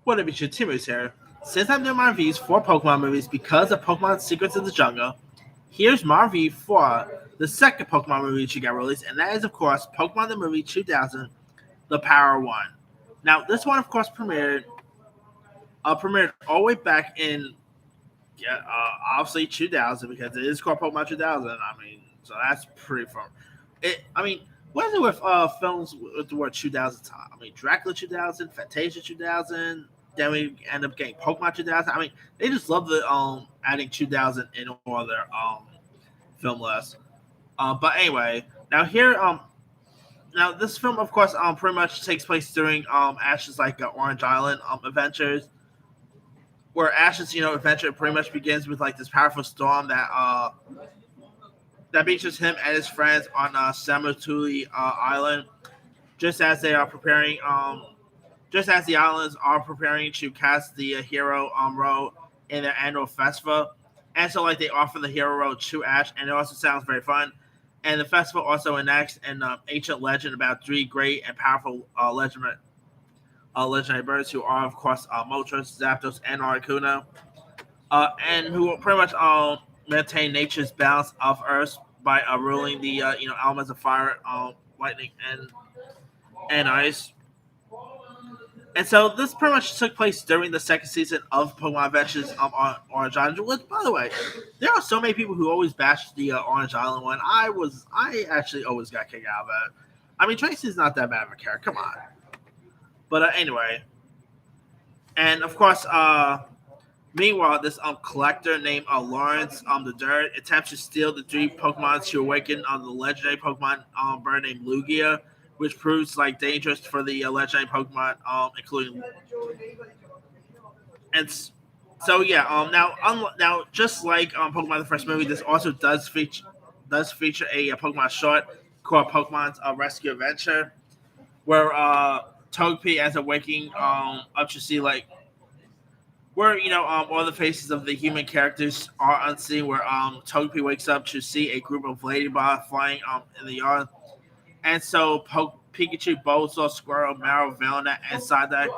What up, it's your Timmy's here. Since I'm doing my reviews for Pokemon movies because of Pokemon Secrets of the Jungle, here's my review for the second Pokemon movie that got released, and that is, of course, Pokemon the Movie 2000, The Power One. Now, this one, of course, premiered all the way back in, obviously 2000 because it is called Pokemon 2000. So that's pretty fun. What is it with films with the word 2000 time? Dracula 2000, Fantasia 2000. Then we end up getting Pokemon 2000. They just love the adding 2000 in all their film lists. But anyway, now this film, of course, pretty much takes place during Ash's Orange Island adventures, where Ash's adventure pretty much begins with this powerful storm that features him and his friends on Samatuli Island, just as they are preparing just as the islands are preparing to cast the hero role in their annual festival. And so they offer the hero role to Ash, and it also sounds very fun. And the festival also enacts an ancient legend about three great and powerful legendary birds who are, of course, Moltres, Zapdos, and Articuno, and who pretty much maintain nature's balance of Earth by ruling the elements of fire, lightning, and ice. And so this pretty much took place during the second season of Pokemon Adventures on Orange Island. Which, by the way, there are so many people who always bash the Orange Island one. I actually always got kicked out of it. Tracy's not that bad of a character. Come on. But anyway, and of course, meanwhile, this collector named Lawrence the Dirt attempts to steal the three Pokemon to awaken the legendary Pokemon bird named Lugia, which proves dangerous for the legendary Pokemon, including. And so yeah, now just like Pokemon the first movie, this also does feature a Pokemon short called Pokemon's Rescue Adventure, where Togepi ends up waking up to see where all the faces of the human characters are unseen. Where Togepi wakes up to see a group of ladybugs flying in the yard, and so Pikachu, Bulbasaur, Squirrel, Marrow, Velna, and Psyduck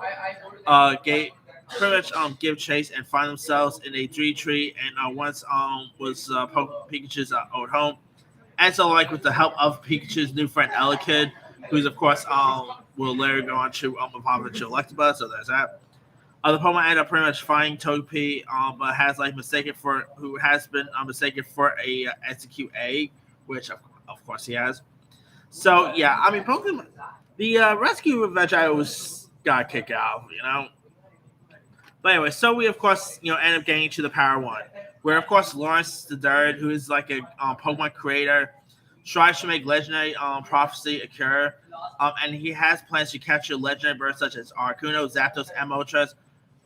pretty much give chase and find themselves in a tree, and once was Pikachu's old home. And so, with the help of Pikachu's new friend Elekid, who's of course will later go on to evolve into Electabuzz. So there's that. The Pokemon end up pretty much finding Togepi, but has who has been mistaken for a execute egg, which of course he has. So yeah, Pokemon, the rescue adventure I always got kicked out. But anyway, so we of course end up getting to the Power One, where of course Lawrence the Third, who is a Pokemon creator, tries to make legendary prophecy occur, and he has plans to capture legendary birds such as Articuno, Zapdos, and Moltres,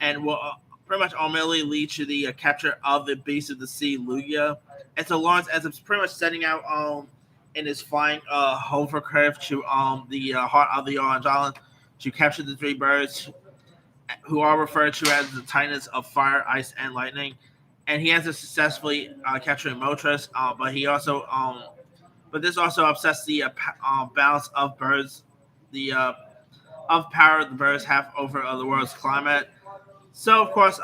and will pretty much ultimately lead to the capture of the Beast of the Sea, Lugia. And so Lawrence ends up pretty much setting out in his flying hovercraft to the heart of the Orange Island to capture the three birds, who are referred to as the Titans of Fire, Ice, and Lightning. And he ends up successfully capturing Moltres, but this also upsets the balance of birds, the of power the birds have over the world's climate. So of course,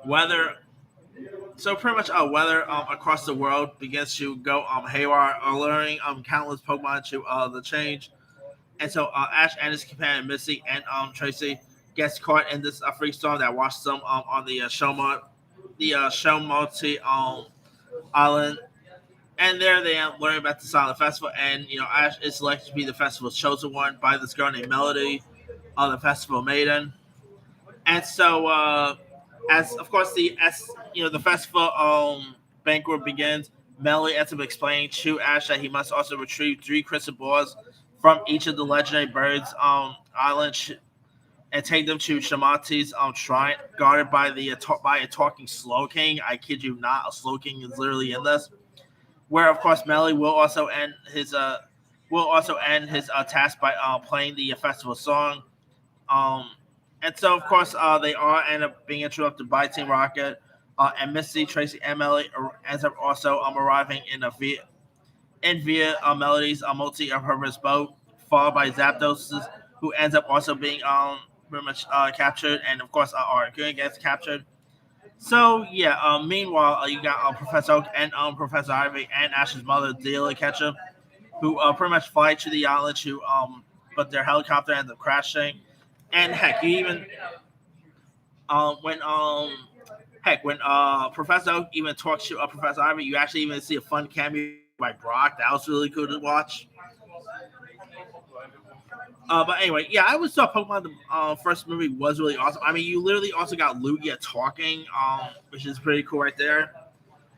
weather. So pretty much, weather across the world begins to go haywire, alluring countless Pokemon to the change. And so Ash and his companion Missy and Tracy gets caught in this freak storm that washes them on the Shomoti Island. And there they learn about the Silent Festival, and Ash is selected to be the festival's chosen one by this girl named Melody, the festival maiden. And so, as of course the festival banquet begins, Melody ends up explaining to Ash that he must also retrieve three crystal balls from each of the legendary birds islands and take them to Shamati's shrine, guarded by by a talking Slow King. I kid you not, a Slow King is literally in this. Where of course Melly will also end his task by playing the festival song. And so of course they all end up being interrupted by Team Rocket, and Misty, Tracy, and Melly ends up also arriving in via Melody's multi-purpose boat, followed by Zapdos who ends up also being pretty much captured, and of course Arcane gets captured. So yeah, meanwhile you got Professor Oak and Professor Ivy and Ash's mother Delia Ketchum, who pretty much fly to the island to but their helicopter ends up crashing, and heck, you even when when Professor Oak even talks to Professor Ivy, you actually even see a fun cameo by Brock. That was really cool to watch. But anyway, yeah, I always thought Pokemon the first movie was really awesome. I mean, you literally also got Lugia talking, which is pretty cool right there.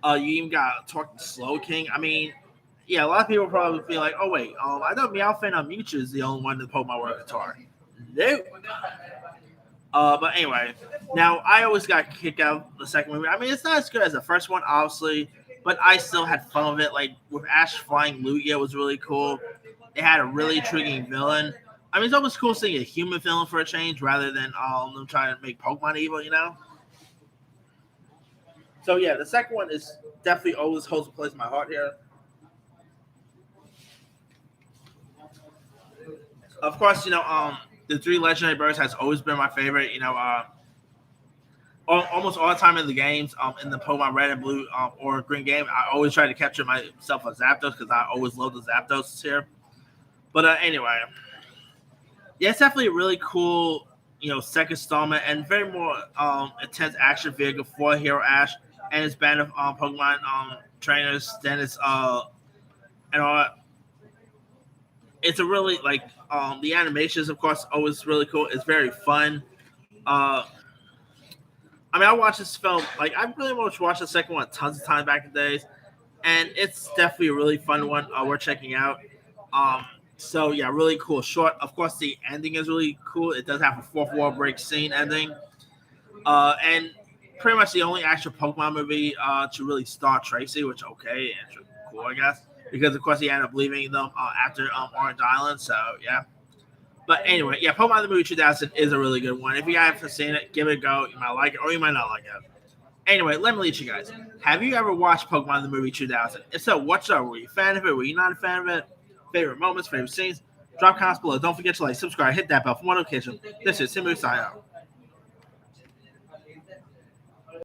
You even got talking Slow King. I mean, yeah, a lot of people probably feel like, oh wait, I thought Meowth and Mewtwo is the only one in the Pokemon World guitar. Nope. But anyway, now I always got kicked out the second movie. I mean, it's not as good as the first one, obviously, but I still had fun with it. Like with Ash flying Lugia was really cool. It had a really intriguing villain. I mean, it's always cool seeing a human villain for a change rather than them trying to make Pokemon evil, you know? So yeah, the second one is definitely always holds a place in my heart here. Of course, the three legendary birds has always been my favorite. Almost all the time in the games, in the Pokemon Red and Blue or Green game, I always try to capture myself a Zapdos because I always love the Zapdos here. But anyway, yeah, it's definitely a really cool, second installment and very more intense action vehicle for Hero Ash and his band of Pokemon trainers. Then it's and all. It's a really the animations, of course, always really cool. It's very fun. Uh, I mean, I watched this film I really much watched the second one tons of times back in the days, and it's definitely a really fun one. We're checking out. Um, so yeah, really cool. Short, of course, the ending is really cool. It does have a fourth wall break scene ending, and pretty much the only actual Pokemon movie to really star Tracy, which okay, and cool, I guess, because of course he ended up leaving them after Orange Island. So yeah. But anyway, yeah, Pokemon the Movie 2000 is a really good one. If you haven't seen it, give it a go. You might like it or you might not like it. Anyway, let me lead you guys. Have you ever watched Pokemon the Movie 2000? If so, what's up? Were you a fan of it? Were you not a fan of it? Favorite moments, favorite scenes? Drop comments below. Don't forget to like, subscribe, hit that bell for more notifications. This is Simu signing out.